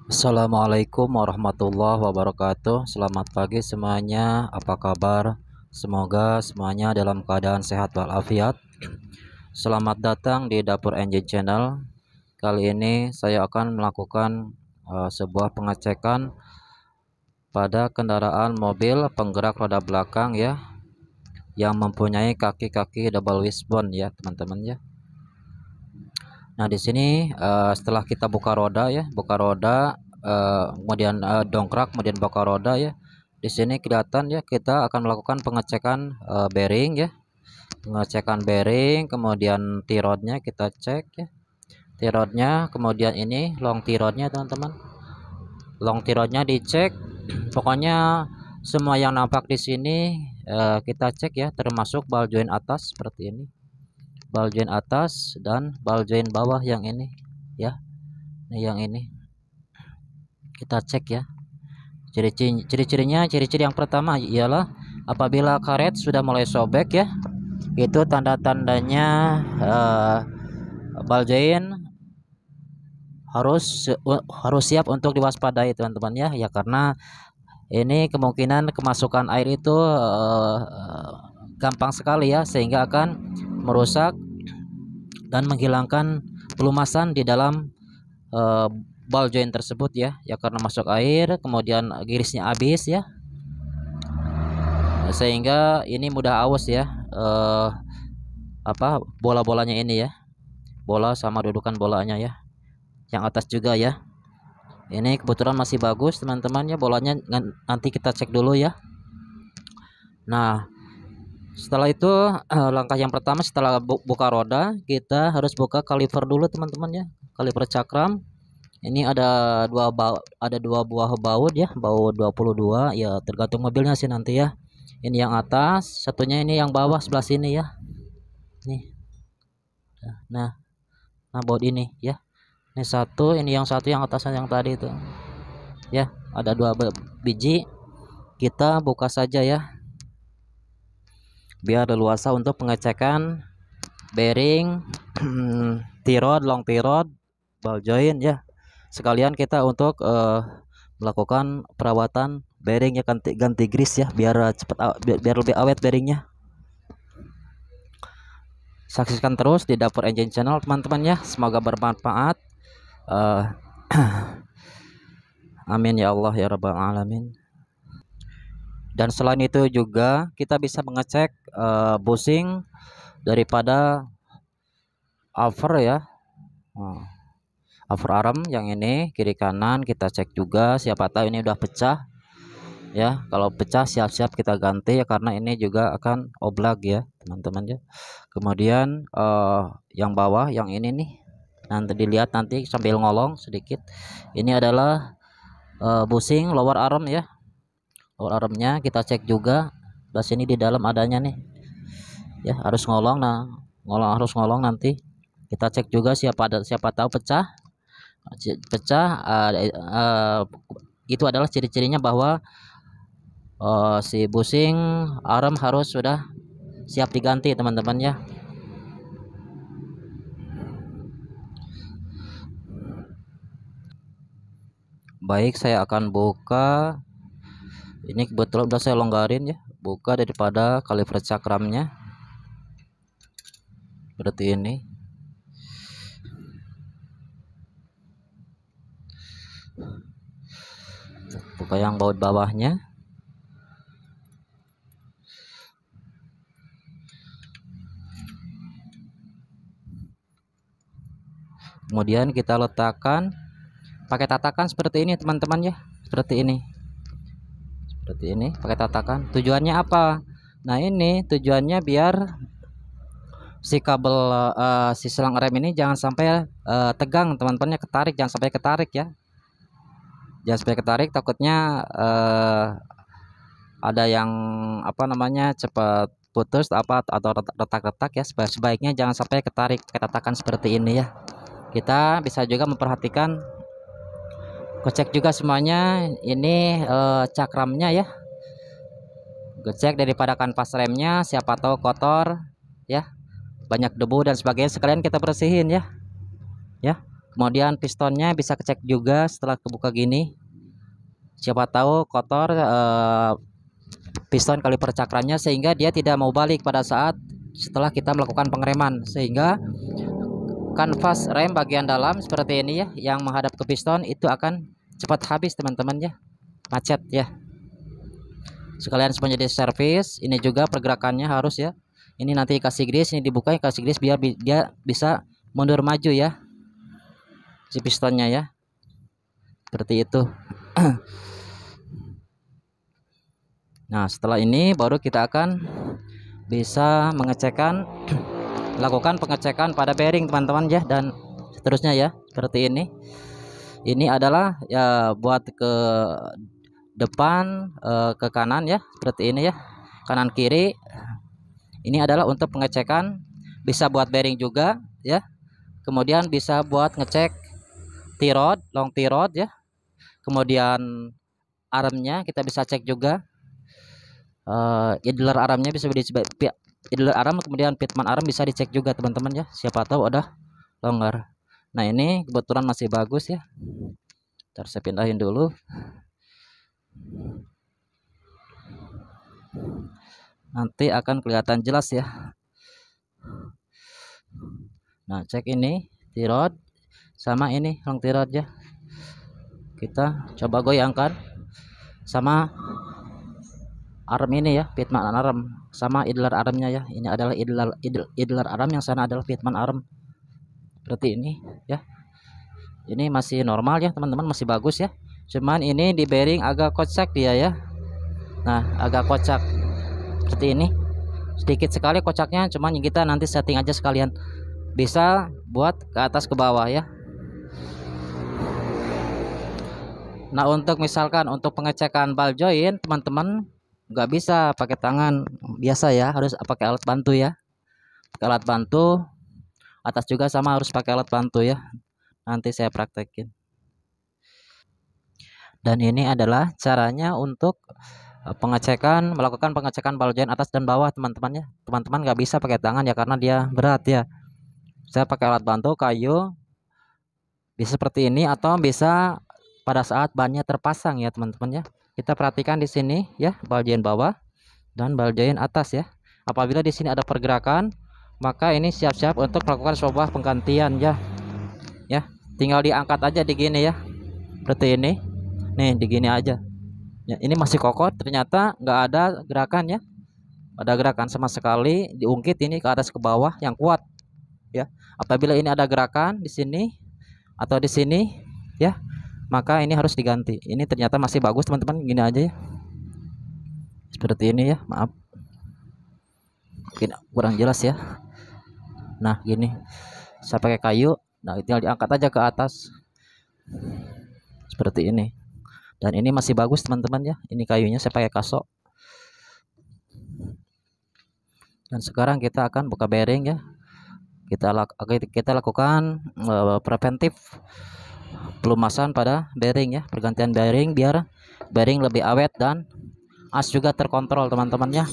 Assalamualaikum warahmatullahi wabarakatuh. Selamat pagi semuanya. Apa kabar? Semoga semuanya dalam keadaan sehat walafiat. Selamat datang di Dapur Engine Channel. Kali ini saya akan melakukan sebuah pengecekan pada kendaraan mobil penggerak roda belakang ya, yang mempunyai kaki-kaki double wishbone ya, teman-teman ya. Nah, di sini setelah kita buka roda ya, kemudian dongkrak, kemudian buka roda ya. Di sini kelihatan ya, kita akan melakukan pengecekan bearing ya. Pengecekan bearing, kemudian T-rodnya kita cek ya. T-rodnya, kemudian ini long T-rodnya teman-teman. Long T-rodnya dicek. Pokoknya semua yang nampak di sini kita cek ya, termasuk ball joint atas seperti ini. Ball joint atas dan ball joint bawah yang ini ya. Nah, yang ini kita cek ya. Ciri-cirinya, ciri-ciri yang pertama ialah apabila karet sudah mulai sobek ya, itu tanda-tandanya ball joint harus siap untuk diwaspadai teman-teman ya. Ya, karena ini kemungkinan kemasukan air itu gampang sekali ya, sehingga akan merusak dan menghilangkan pelumasan di dalam ball joint tersebut ya. Ya, karena masuk air, kemudian girisnya habis ya, sehingga ini mudah aus ya, bola-bolanya ini ya, bola sama dudukan bolanya ya, yang atas juga ya. Ini kebetulan masih bagus teman-teman ya, bolanya nanti kita cek dulu ya. Nah, setelah itu langkah yang pertama setelah buka roda, kita harus buka kaliper dulu teman-teman ya, kaliper cakram. Ini ada dua buah baut ya, baut 22 ya, tergantung mobilnya sih nanti ya. Ini yang atas, satunya ini yang bawah sebelah sini ya. Nih. Nah, baut ini ya. Ini satu, ini yang satu, yang atasnya yang tadi itu. Ya, ada dua biji. Kita buka saja ya, biar leluasa untuk pengecekan bearing, T-rod, long T-rod, ball joint ya. Sekalian kita untuk melakukan perawatan bearing ya, ganti grease ya, biar biar lebih awet bearingnya. Saksikan terus di Dapur Engine Channel teman-teman ya, semoga bermanfaat. Amin ya Allah ya rabbal alamin. Dan selain itu juga kita bisa mengecek bushing daripada over ya, over arm yang ini kiri kanan kita cek juga, siapa tahu ini udah pecah ya. Kalau pecah siap-siap kita ganti ya, karena ini juga akan oblak ya teman-teman ya. Kemudian yang bawah yang ini nih, nanti dilihat nanti sambil ngolong sedikit. Ini adalah bushing lower arm ya. Lower armnya kita cek juga. Di sini di dalam adanya nih ya, harus ngolong. Nah, harus ngolong nanti kita cek juga, siapa tahu pecah. Itu adalah ciri-cirinya bahwa si bushing arm harus sudah siap diganti teman-teman ya. Baik, saya akan buka. Ini kebetulan udah saya longgarin ya, buka daripada kaliper cakramnya seperti ini. Buka yang baut bawahnya. Kemudian kita letakkan pakai tatakan seperti ini teman-teman ya, seperti ini pakai tatakan. Tujuannya apa? Nah, ini tujuannya biar si kabel si selang rem ini jangan sampai tegang teman-teman ya, ketarik, jangan sampai ketarik ya, jangan sampai ketarik, takutnya ada yang cepat putus atau retak-retak ya. Sebaiknya jangan sampai ketarik, tatakan seperti ini ya. Kita bisa juga memperhatikan, cek juga semuanya ini cakramnya ya, cek daripada kanvas remnya, siapa tahu kotor ya, banyak debu dan sebagainya, sekalian kita bersihin ya. Kemudian pistonnya bisa kecek juga setelah kebuka gini. Siapa tahu kotor piston kaliper cakramnya, sehingga dia tidak mau balik pada saat setelah kita melakukan pengereman, sehingga kanvas rem bagian dalam seperti ini ya, yang menghadap ke piston itu akan cepat habis teman-teman ya, macet ya. Sekalian semuanya di servis. Ini juga pergerakannya harus ya, ini nanti kasih gris, ini dibuka kasih gris biar dia bisa mundur maju ya, si pistonnya ya, seperti itu. Nah setelah ini baru kita akan bisa lakukan pengecekan pada bearing teman-teman ya, dan seterusnya ya, seperti ini. Ini adalah ya buat ke depan, ke kanan ya, seperti ini ya, kanan kiri. Ini adalah untuk pengecekan, bisa buat bearing juga ya, kemudian bisa buat ngecek T-rod, long T-rod ya, kemudian armnya kita bisa cek juga, idler armnya bisa idler arm, kemudian pitman arm bisa dicek juga teman-teman ya, siapa tahu ada longgar. Nah ini kebetulan masih bagus ya, ntar saya pindahin dulu. Nanti akan kelihatan jelas ya. Nah cek ini T-rod sama ini long T-rod ya, kita coba goyangkan sama arm ini ya, pitman arm sama idler armnya ya. Ini adalah idler arm, yang sana adalah pitman arm, seperti ini ya. Ini masih normal ya teman-teman, masih bagus ya, cuman ini di bearing agak kocak dia ya. Nah agak kocak seperti ini, sedikit sekali kocaknya, cuman kita nanti setting aja sekalian, bisa buat ke atas ke bawah ya. Nah untuk misalkan untuk pengecekan ball joint teman-teman nggak bisa pakai tangan biasa ya, harus pakai alat bantu ya, pakai alat bantu. Atas juga sama harus pakai alat bantu ya, nanti saya praktekin. Dan ini adalah caranya untuk melakukan pengecekan ball joint atas dan bawah teman-teman ya. Teman-teman nggak bisa pakai tangan ya, karena dia berat ya. Saya pakai alat bantu kayu, bisa seperti ini, atau bisa pada saat bannya terpasang ya teman-teman ya. Kita perhatikan di sini ya, ball joint bawah dan ball joint atas ya. Apabila di sini ada pergerakan, maka ini siap-siap untuk melakukan sebuah penggantian ya. Ya, tinggal diangkat aja di gini ya, seperti ini. Nih, di gini aja. Ya, ini masih kokoh, ternyata nggak ada gerakan ya. Ada gerakan sama sekali, diungkit ini ke atas ke bawah yang kuat ya. Apabila ini ada gerakan di sini atau di sini ya, maka ini harus diganti. Ini ternyata masih bagus teman-teman, gini aja ya, seperti ini ya, maaf mungkin kurang jelas ya. Nah gini, saya pakai kayu, nah tinggal diangkat aja ke atas seperti ini, dan ini masih bagus teman-teman ya. Ini kayunya saya pakai kaso. Dan sekarang kita akan buka bearing ya, kita lakukan preventif pelumasan pada bearing ya, pergantian bearing biar bearing lebih awet dan as juga terkontrol teman-teman ya.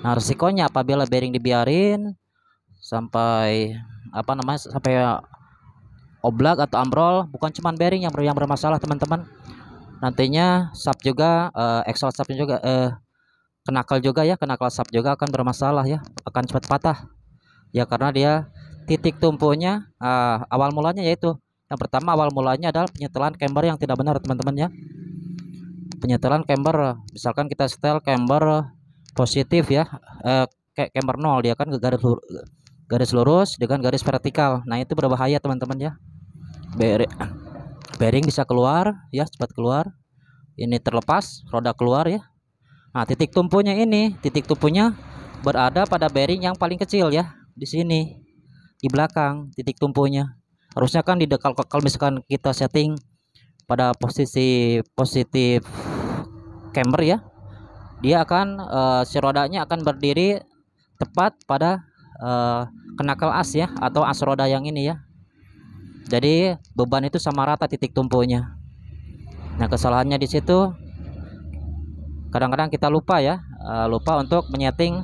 Nah risikonya apabila bearing dibiarin sampai sampai oblak atau ambrol, bukan cuma bearing yang bermasalah teman-teman, nantinya sap juga, exhaust sapnya juga, kenakal juga ya, kenakal sap juga akan bermasalah ya, akan cepat patah ya, karena dia titik tumpunya awal mulanya yaitu yang pertama, awal mulanya adalah penyetelan camber yang tidak benar teman-teman ya. Penyetelan camber, misalkan kita setel camber positif ya, camber 0, dia kan garis lurus dengan garis vertikal. Nah itu berbahaya teman-teman ya, bearing bisa keluar ya, cepat keluar, ini terlepas, roda keluar ya. Nah titik tumpunya berada pada bearing yang paling kecil ya, di sini di belakang titik tumpunya. Harusnya kan di dekal, kalau misalkan kita setting pada posisi positif camber ya, dia akan si rodanya akan berdiri tepat pada kenakal as ya, atau as roda yang ini ya. Jadi beban itu sama rata titik tumpunya. Nah kesalahannya di situ, kadang-kadang kita lupa ya, lupa untuk menyeting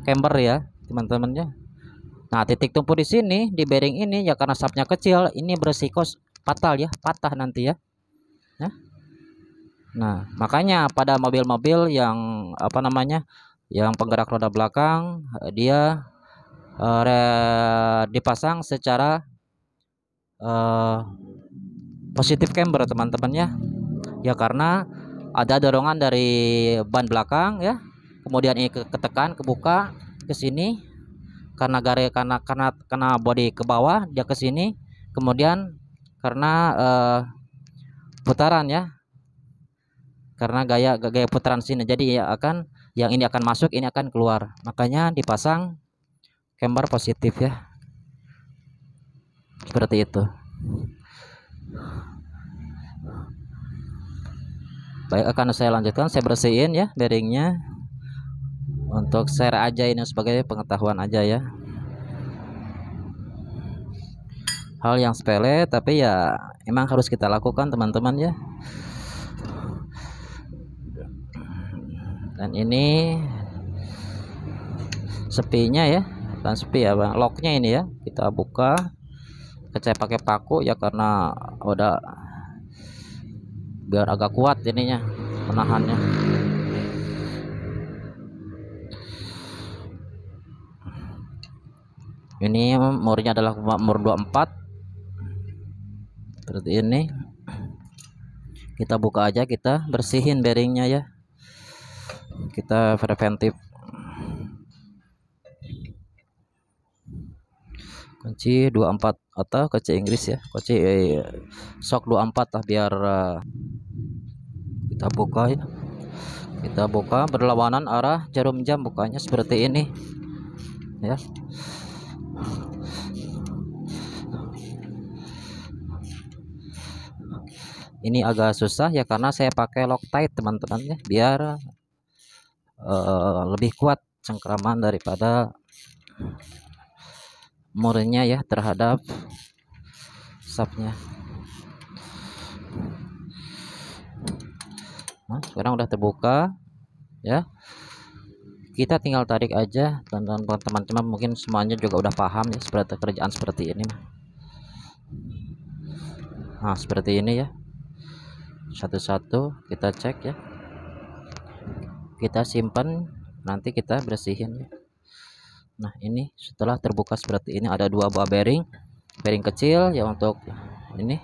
camber ya teman-teman ya. Nah, titik tumpu di sini di bearing ini ya karena sapnya kecil, ini beresiko fatal ya, patah nanti ya. Nah, makanya pada mobil-mobil yang apa namanya, yang penggerak roda belakang dia dipasang secara positif camber teman-teman ya. Ya karena ada dorongan dari ban belakang ya. Kemudian ini ketekan, kebuka ke sini karena karena bodi ke bawah dia ke sini. Kemudian karena putaran ya. Karena gaya putaran sini. Jadi ya akan yang ini akan masuk, ini akan keluar. Makanya dipasang camber positif ya. Seperti itu. Baik, akan saya lanjutkan, saya bersihin ya bearingnya. Untuk share aja ini sebagai pengetahuan aja ya. Hal yang sepele tapi ya emang harus kita lakukan teman-teman ya. Dan ini sepinya ya, bukan sepi ya bang, locknya ini ya, kita buka, saya pakai paku ya karena udah biar agak kuat ininya penahannya. Ini murnya adalah mur 24 seperti ini. Kita buka aja, kita bersihin bearingnya ya, kita preventif. Kunci 24 atau kunci Inggris ya, kunci shock 24 lah biar kita buka ya. Kita buka berlawanan arah jarum jam, bukanya seperti ini ya. Ini agak susah ya karena saya pakai Loctite teman-teman ya, biar lebih kuat cengkraman daripada murnya ya terhadap sapnya. Nah, sekarang udah terbuka ya, kita tinggal tarik aja. Dan teman-teman mungkin semuanya juga udah paham ya seperti kerjaan seperti ini. Nah seperti ini ya, satu-satu kita cek ya, kita simpan, nanti kita bersihin ya. Nah ini setelah terbuka seperti ini, ada dua buah bearing kecil ya untuk ini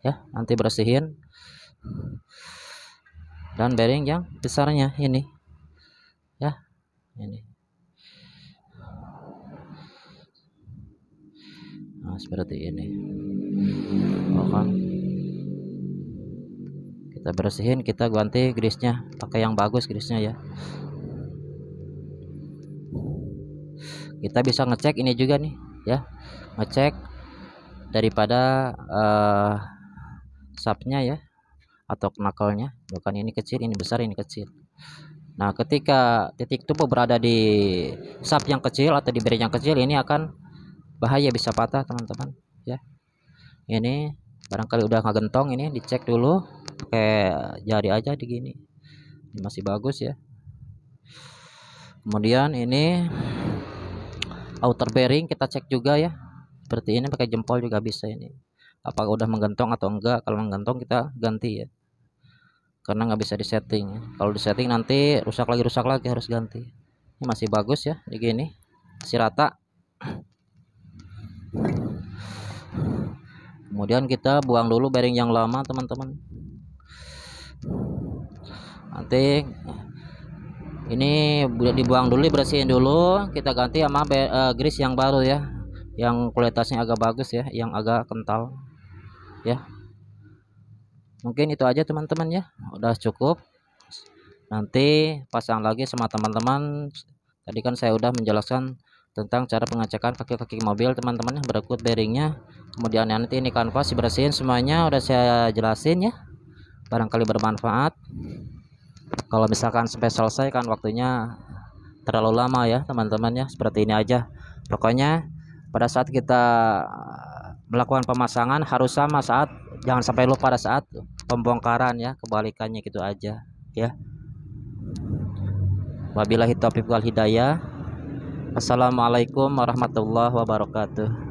ya, nanti bersihin. Dan bearing yang besarnya ini ya, ini. Nah seperti ini. Oke, kita bersihin, kita ganti grisnya, pakai yang bagus grisnya ya. Kita bisa ngecek ini juga nih ya, ngecek daripada sapnya ya atau knuckle-nya, bukan ini kecil, ini besar, ini kecil. Nah ketika titik tumpu berada di sap yang kecil atau di bearing yang kecil, ini akan bahaya, bisa patah teman-teman ya. Ini barangkali udah ngegentong, ini dicek dulu pakai jari aja di gini, ini masih bagus ya. Kemudian ini outer bearing kita cek juga ya, seperti ini pakai jempol juga bisa, ini apakah udah menggentong atau enggak. Kalau menggentong kita ganti ya, karena nggak bisa disetting ya. Kalau disetting nanti rusak lagi harus ganti. Ini masih bagus ya di gini, masih rata. Kemudian kita buang dulu bearing yang lama teman-teman. Nanti ini dibuang dulu, dibersihin dulu, kita ganti sama grease yang baru ya, yang kualitasnya agak bagus ya, yang agak kental ya. Mungkin itu aja teman-teman ya, udah cukup. Nanti pasang lagi sama teman-teman. Tadi kan saya udah menjelaskan tentang cara pengecekan kaki-kaki mobil teman-teman yang berikut bearingnya. Kemudian nanti ini kanvas dibersihin semuanya, udah saya jelasin ya, barangkali bermanfaat. Kalau misalkan sampai selesai kan waktunya terlalu lama ya teman-teman ya, seperti ini aja. Pokoknya pada saat kita melakukan pemasangan harus sama saat, jangan sampai lupa pada saat pembongkaran ya, kebalikannya gitu aja ya. Wabillahi taufiq wal hidayah. Assalamualaikum warahmatullahi wabarakatuh.